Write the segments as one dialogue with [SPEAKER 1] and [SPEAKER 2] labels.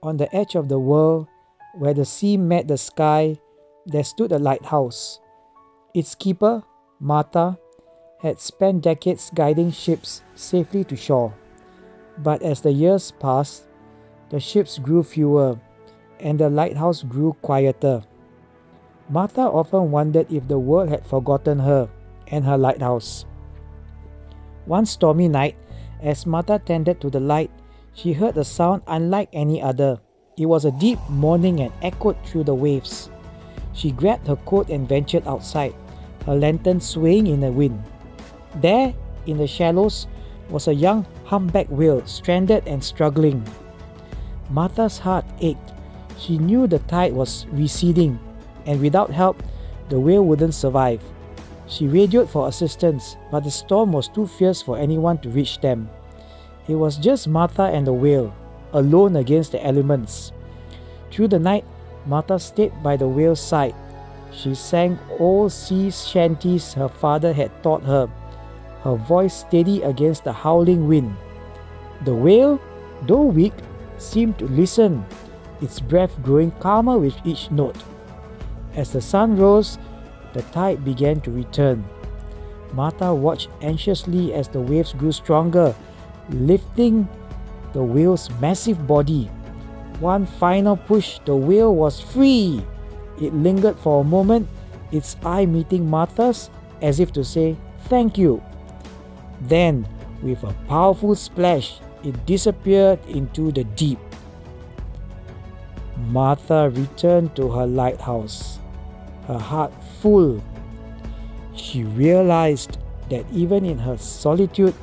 [SPEAKER 1] On the edge of the world, where the sea met the sky, there stood a lighthouse. Its keeper, Martha, had spent decades guiding ships safely to shore. But as the years passed, the ships grew fewer, and the lighthouse grew quieter. Martha often wondered if the world had forgotten her and her lighthouse. One stormy night, as Martha tended to the light, she heard a sound unlike any other. It was a deep moaning and echoed through the waves. She grabbed her coat and ventured outside, her lantern swaying in the wind. There, in the shallows, was a young humpback whale, stranded and struggling. Martha's heart ached. She knew the tide was receding, and without help, the whale wouldn't survive. She radioed for assistance, but the storm was too fierce for anyone to reach them. It was just Martha and the whale, alone against the elements. Through the night, Martha stayed by the whale's side. She sang old sea shanties her father had taught her, her voice steady against the howling wind. The whale, though weak, seemed to listen, its breath growing calmer with each note. As the sun rose, the tide began to return. Martha watched anxiously as the waves grew stronger, lifting the whale's massive body. One final push, the whale was free. It lingered for a moment, its eye meeting Martha's, as if to say, "Thank you." Then, with a powerful splash, it disappeared into the deep. Martha returned to her lighthouse, her heart full. She realized that even in her solitude,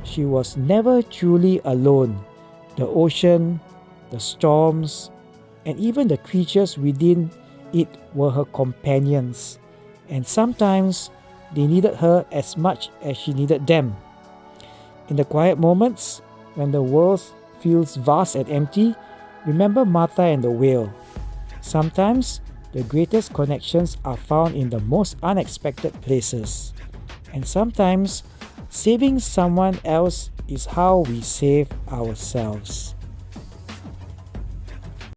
[SPEAKER 1] she was never truly alone. The ocean, the storms, and even the creatures within it were her companions, and sometimes they needed her as much as she needed them. In the quiet moments, when the world feels vast and empty, remember Martha and the whale. Sometimes, the greatest connections are found in the most unexpected places. And sometimes, saving someone else is how we save ourselves.